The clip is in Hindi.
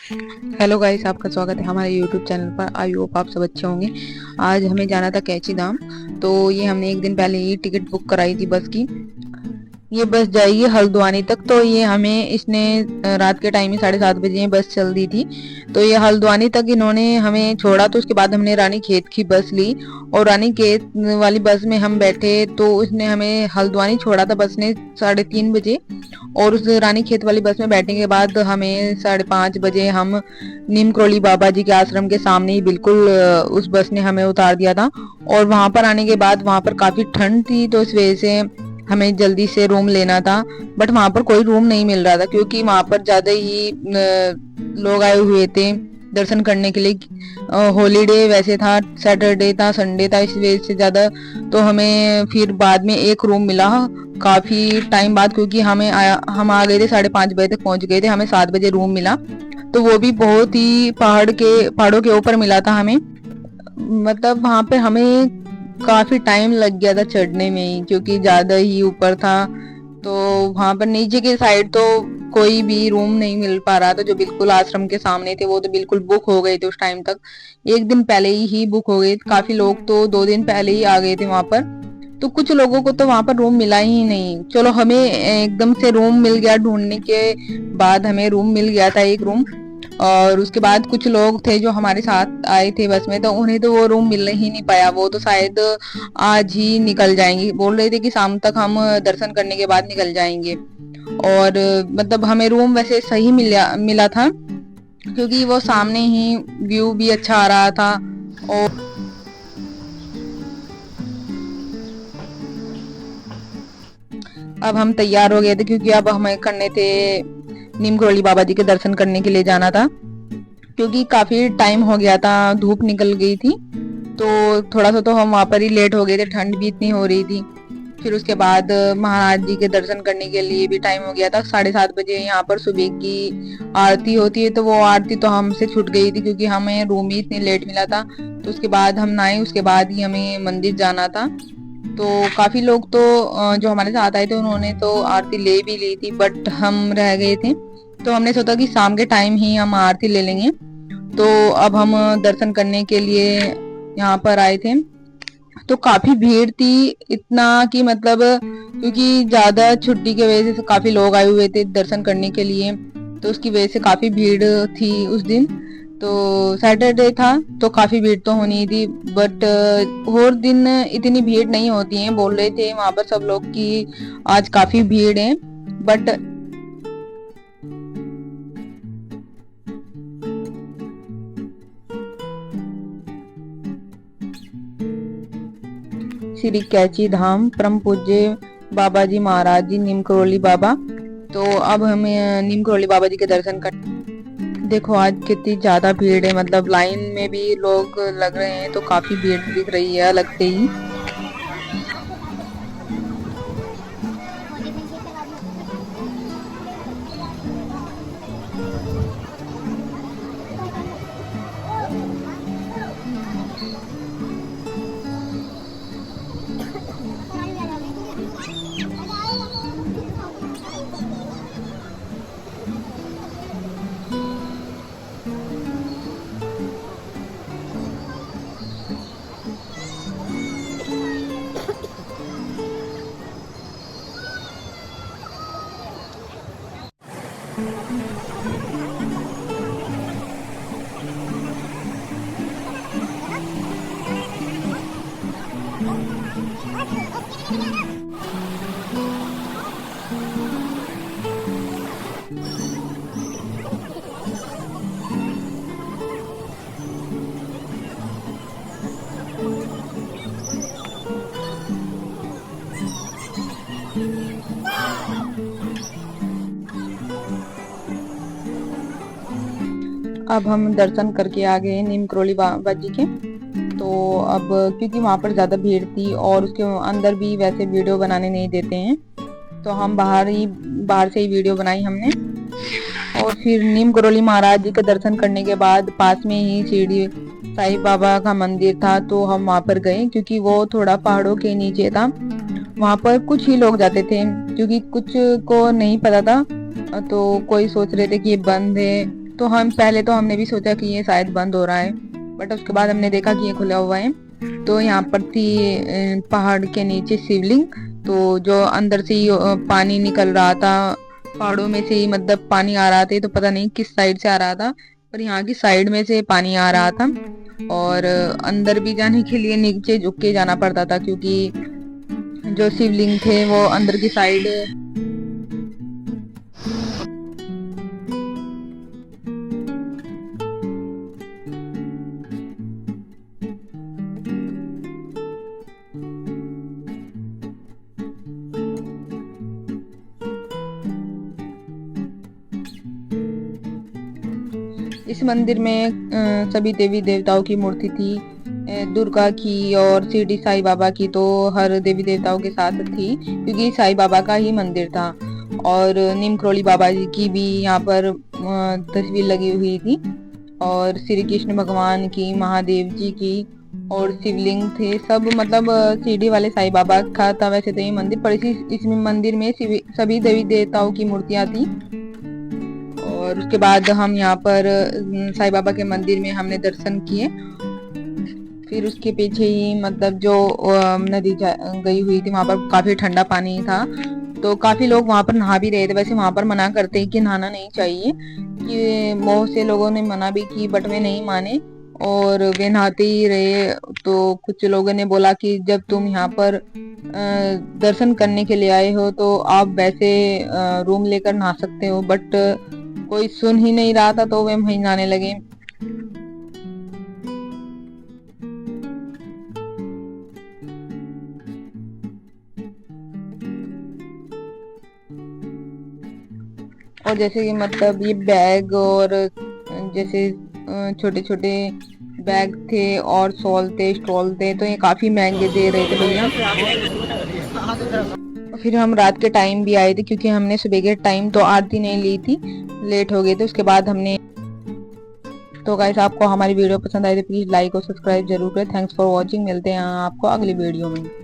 हेलो गाइस, आपका स्वागत है हमारे यूट्यूब चैनल पर। आई होप आप सब अच्छे होंगे। आज हमें जाना था कैची धाम। तो ये हमने एक दिन पहले ही टिकट बुक कराई थी बस की। ये बस जाएगी हल्द्वानी तक। तो ये हमें इसने रात के टाइम ही 7:30 बजे ये बस चल दी थी। तो ये हल्द्वानी तक इन्होंने हमें छोड़ा। तो उसके बाद हमने रानी खेत की बस ली और रानी खेत वाली बस में हम बैठे। तो उसने हमें हल्द्वानी छोड़ा था बस ने 3:30 बजे। और उस रानी खेत वाली बस में बैठने के बाद हमें 5:30 बजे हम नीम करोली बाबा जी के आश्रम के सामने ही बिल्कुल उस बस ने हमें उतार दिया था। और वहां पर आने के बाद वहां पर काफी ठंड थी, तो इस वजह से हमें जल्दी से रूम लेना था। बट वहां पर कोई रूम नहीं मिल रहा था क्योंकि वहां पर ज्यादा ही लोग आए हुए थे दर्शन करने के लिए। हॉलीडे वैसे था, सैटरडे था, संडे था, इस वजह से ज्यादा। तो हमें फिर बाद में एक रूम मिला काफी टाइम बाद, क्योंकि हम आ गए थे 5:30 बजे तक पहुंच गए थे। हमें 7 बजे रूम मिला। तो वो भी बहुत ही पहाड़ों के ऊपर मिला था हमें। मतलब वहां पे हमें काफी टाइम लग गया था चढ़ने में ही, क्योंकि ज्यादा ही ऊपर था। तो वहां पर नीचे के साइड तो कोई भी रूम नहीं मिल पा रहा था। जो बिल्कुल आश्रम के सामने थे वो तो बिल्कुल बुक हो गए थे उस टाइम तक। एक दिन पहले ही बुक हो गए। काफी लोग तो 2 दिन पहले ही आ गए थे वहां पर। तो कुछ लोगों को तो वहां पर रूम मिला ही नहीं। चलो, हमें एकदम से रूम मिल गया। ढूंढने के बाद हमें रूम मिल गया था, एक रूम। और उसके बाद कुछ लोग थे जो हमारे साथ आए थे बस में, तो उन्हें तो वो रूम मिल ही नहीं पाया। वो तो शायद आज ही निकल जाएंगे, बोल रहे थे कि शाम तक हम दर्शन करने के बाद निकल जाएंगे। और मतलब हमें रूम वैसे सही मिला था, क्योंकि वो सामने ही व्यू भी अच्छा आ रहा था। और अब हम तैयार हो गए थे, क्योंकि अब हमें करने थे नीम करोली बाबा जी के दर्शन करने के लिए जाना था। क्योंकि काफी टाइम हो गया था, धूप निकल गई थी। तो थोड़ा सा तो हम वहां पर ही लेट हो गए थे, ठंड भी इतनी हो रही थी। फिर उसके बाद महाराज जी के दर्शन करने के लिए भी टाइम हो गया था। 7:30 बजे यहाँ पर सुबह की आरती होती है, तो वो आरती तो हमसे छूट गई थी, क्योंकि हमें रूम ही इतनी लेट मिला था। तो उसके बाद हम नहाए, उसके बाद ही हमें मंदिर जाना था। तो काफी लोग तो जो हमारे साथ आए थे उन्होंने तो आरती ले भी ली थी, बट हम रह गए थे। तो हमने सोचा कि शाम के टाइम ही हम आरती ले लेंगे। तो अब हम दर्शन करने के लिए यहाँ पर आए थे। तो काफी भीड़ थी, इतना कि मतलब क्योंकि ज्यादा छुट्टी की वजह से काफी लोग आए हुए थे दर्शन करने के लिए। तो उसकी वजह से काफी भीड़ थी उस दिन। तो सैटरडे था तो काफी भीड़ तो होनी थी। बट और दिन इतनी भीड़ नहीं होती है, बोल रहे थे वहां पर सब लोग कि आज काफी भीड़ है। बट श्री कैची धाम परम पूज्य बाबा जी महाराज जी नीम करोली बाबा। तो अब हमें नीम करोली बाबा जी के दर्शन कर। देखो आज कितनी ज्यादा भीड़ है, मतलब लाइन में भी लोग लग रहे हैं, तो काफी भीड़ दिख रही है अलग से ही। अब हम दर्शन करके आ गए नीम करोली बाबा जी के। तो अब क्योंकि वहां पर ज्यादा भीड़ थी और उसके अंदर भी वैसे वीडियो बनाने नहीं देते हैं, तो हम बाहर से ही वीडियो बनाई हमने। और फिर नीम करोली महाराज जी के दर्शन करने के बाद पास में ही शिरडी साईं बाबा का मंदिर था, तो हम वहां पर गए, क्योंकि वो थोड़ा पहाड़ों के नीचे था। वहां पर कुछ ही लोग जाते थे, क्योंकि कुछ को नहीं पता था। तो कोई सोच रहे थे कि ये बंद है, तो हम पहले तो हमने भी सोचा कि ये शायद बंद हो रहा है, बट उसके बाद हमने देखा कि ये खुला हुआ है। तो यहाँ पर थी पहाड़ के नीचे शिवलिंग, तो जो अंदर से ही पानी निकल रहा था, पहाड़ों में से ही मतलब पानी आ रहा था। तो पता नहीं किस साइड से आ रहा था, पर यहाँ की साइड में से पानी आ रहा था। और अंदर भी जाने के लिए नीचे झुक के जाना पड़ता था, क्योंकि जो शिवलिंग थे वो अंदर की साइड। इस मंदिर में सभी देवी देवताओं की मूर्ति थी, दुर्गा की और शिरडी साईं बाबा की तो हर देवी देवताओं के साथ थी, क्योंकि साईं बाबा का ही मंदिर था। और नीम करोली बाबा जी की भी यहाँ पर तस्वीर लगी हुई थी, और श्री कृष्ण भगवान की, महादेव जी की, और शिवलिंग थे सब। मतलब शिरडी वाले साईं बाबा का था वैसे तो ये मंदिर, पर इस मंदिर में सभी देवी देवताओं की मूर्तियां थी। और उसके बाद हम यहाँ पर साईं बाबा के मंदिर में हमने दर्शन किए। फिर उसके पीछे ही मतलब जो नदी गई हुई थी, वहां पर काफी ठंडा पानी था, तो काफी लोग वहां पर नहा भी रहे थे। वैसे वहां पर मना करते हैं कि नहाना नहीं चाहिए, कि बहुत से लोगों ने मना भी की, बट वे नहीं माने और वे नहाते ही रहे। तो कुछ लोगों ने बोला कि जब तुम यहाँ पर दर्शन करने के लिए आए हो तो आप वैसे रूम लेकर नहा सकते हो, बट कोई सुन ही नहीं रहा था, तो वे वहीं नहाने लगे। और जैसे कि मतलब ये बैग और जैसे छोटे छोटे बैग थे और शॉल थे, स्टॉल थे, तो ये काफी महंगे दे रहे थे भैया। फिर हम रात के टाइम भी आए थे, क्योंकि हमने सुबह के टाइम तो आरती नहीं ली थी, लेट हो गए थे। उसके बाद हमने तो गाइस, आपको हमारी वीडियो पसंद आई तो प्लीज लाइक और सब्सक्राइब जरूर करें। Thanks for watching. मिलते हैं आपको अगली वीडियो में।